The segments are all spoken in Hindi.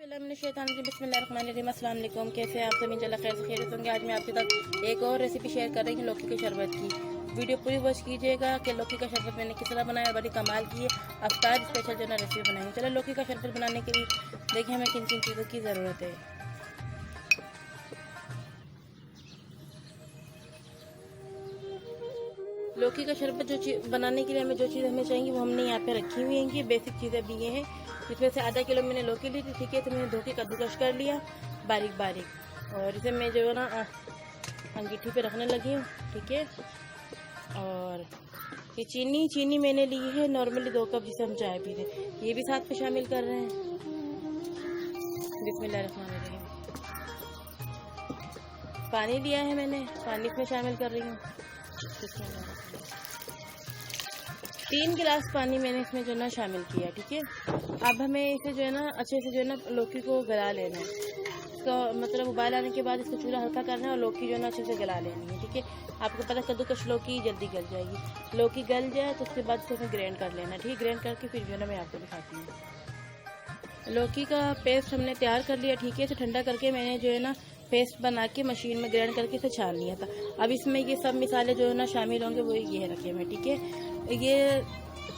बिस्मिल्लाहिर्रहमानिर्रहीम। अस्सलाम वालेकुम। कैसे हैं आप सभी? इंशाल्लाह खैर से खैरियत होंगे। आज मैं आपके साथ एक और रेसिपी शेयर कर रही हूँ लौकी के शरबत की। वीडियो पूरी वॉच कीजिएगा कि लौकी का शरबत मैंने किस तरह बनाया। बड़ी कमाल की है, अफ्तार स्पेशल जो है ना रेसिपी बनाएंगे। चलो लौकी का शरबत बनाने के लिए देखिए हमें किन किन चीज़ों की ज़रूरत है। लौकी का शरबत बनाने के लिए हमें जो चीज़ हमें चाहिए वो हमने यहाँ पे रखी हुई हैं। बेसिक चीज़ें भी ये हैं। इसमें से आधा किलो मैंने लौकी ली थी, ठीक है। तो मैंने धो के कद्दूकश कर लिया बारीक बारीक, और इसे मैं जो है ना अंगीठी पे रखने लगी हूँ, ठीक है। और ये चीनी मैंने ली है नॉर्मली 2 कप, जिसे हम चाय पीते हैं, ये भी साथ में शामिल कर रहे हैं। बिस्मिल्लाहिर्रहमानिर्रहीम। पानी लिया है मैंने, पानी इसमें शामिल कर रही हूँ। 3 गिलास पानी मैंने इसमें जो है ना शामिल किया, ठीक है। अब हमें इसे जो है ना अच्छे से जो है ना लौकी को गला लेना है। इसका मतलब उबाल आने के बाद इसको चूल्हा हल्का करना है और लौकी जो है ना अच्छे से गला लेनी है, ठीक है। आपको पता कद्दूकश लौकी जल्दी गल जाएगी। लौकी गल जाए तो उसके बाद इसे ग्राइंड कर लेना, ठीक है। ग्राइंड करके फिर जो है ना मैं आपको दिखाती हूँ। लौकी का पेस्ट हमने तैयार कर लिया, ठीक है। इसे ठंडा करके मैंने जो है ना पेस्ट बना के मशीन में ग्राइंड करके इसे छान लिया था। अब इसमें ये सब मसाले जो है ना शामिल होंगे, वो ये रखे हुए, ठीक है। ये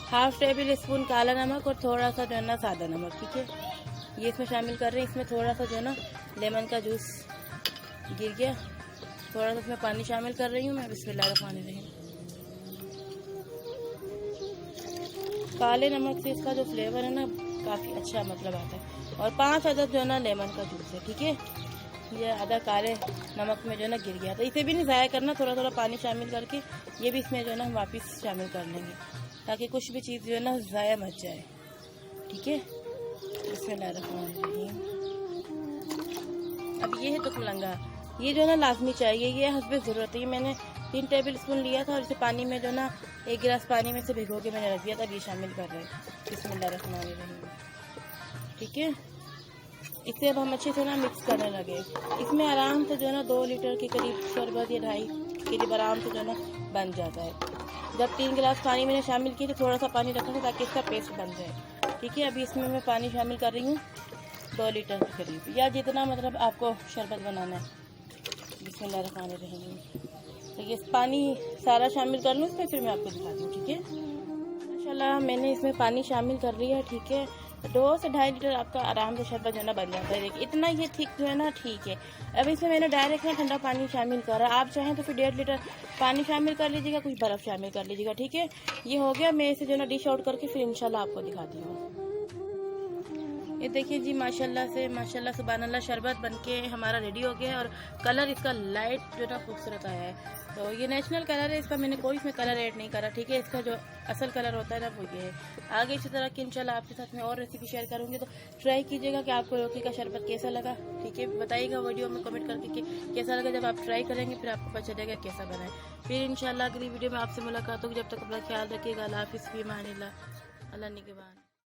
1/2 टेबल स्पून काला नमक और थोड़ा सा जो है ना सादा नमक, ठीक है, ये इसमें शामिल कर रहे हैं। इसमें थोड़ा सा जो है ना लेमन का जूस गिर गया, थोड़ा सा इसमें पानी शामिल कर रही हूँ मैं। बिस्मिल्लाहिर्रहमानिर्रहीम। काले नमक से इसका जो फ्लेवर है ना काफ़ी अच्छा मतलब आता है। और 5 अदद जो है ना लेमन का जूस है, ठीक है। ये आधा काले नमक में जो है ना गिर गया, तो इसे भी नहीं ज़ाया करना, थोड़ा थोड़ा पानी शामिल करके ये भी इसमें जो है ना हम वापस शामिल कर लेंगे, ताकि कुछ भी चीज़ जो है ना ज़ाया मच जाए, ठीक है। बिस्मिल्लाहिर्रहमानिर्रहीम। अब ये है तुकमलंगा, ये जो है ना लाजमी चाहिए, ये हस्बे ज़रूरत है। ये मैंने 3 टेबल स्पून लिया था और इसे पानी में जो है ना 1 गिलास पानी में से भिगो के मैंने रख दिया था। अब ये शामिल कर रहे हैं। बिस्मिल्लाहिर्रहमानिर्रहीम, ठीक है। इसे अब हम अच्छे से ना मिक्स करने लगे। इसमें आराम से जो है ना 2 लीटर के करीब शरबत या 2.5 के करीब आराम से जो है ना बन जाता है। जब 3 गिलास पानी मैंने शामिल किया तो थोड़ा सा पानी रखा था ताकि इसका पेस्ट बन जाए, ठीक है। अभी इसमें मैं पानी शामिल कर रही हूँ 2 लीटर के करीब, या जितना मतलब आपको शरबत बनाना है। बिस्मिल्लाहिर्रहमानिर्रहीम। तो ये पानी सारा शामिल कर लूँ इसमें, फिर मैं आपको दिखाती हूँ, ठीक है। माशाल्लाह मैंने इसमें पानी शामिल कर लिया, ठीक है। 2 से 2.5 लीटर आपका आराम से शरबत जो है ना बन जाता है। देखिए इतना ये थिक जो है ना, ठीक है। अब इसमें मैंने डायरेक्ट ना ठंडा पानी शामिल करा। आप चाहें तो फिर 1.5 लीटर पानी शामिल कर लीजिएगा, कुछ बर्फ़ शामिल कर लीजिएगा, ठीक है। ये हो गया। मैं इसे जो है ना डिश आउट करके फिर इंशाल्लाह आपको दिखाती हूँ। ये देखिए जी, माशाल्लाह सुभानअल्लाह, शरबत बनके हमारा रेडी हो गया है। और कलर इसका लाइट जो ना खूबसूरत आया है। तो ये नेशनल कलर है इसका, मैंने कोई इसमें कलर ऐड नहीं करा, ठीक है। इसका जो असल कलर होता है ना वो ये है। आगे इसी तरह की इंशाल्लाह आपके साथ में और रेसिपी शेयर करूंगी, तो ट्राई कीजिएगा कि आपको लौकी का शरबत कैसा लगा, ठीक है। बताइएगा वीडियो में कमेंट करके कि कैसा लगा। जब आप ट्राई करेंगे फिर आपको पता चलेगा कैसा बना है। फिर इंशाल्लाह अगली वीडियो में आपसे मुलाकात होगी। जब तक अपना ख्याल रखिएगा। अल्लाह हाफिज़, फ़ी अमानिल्लाह, अल्लाह निगहबान।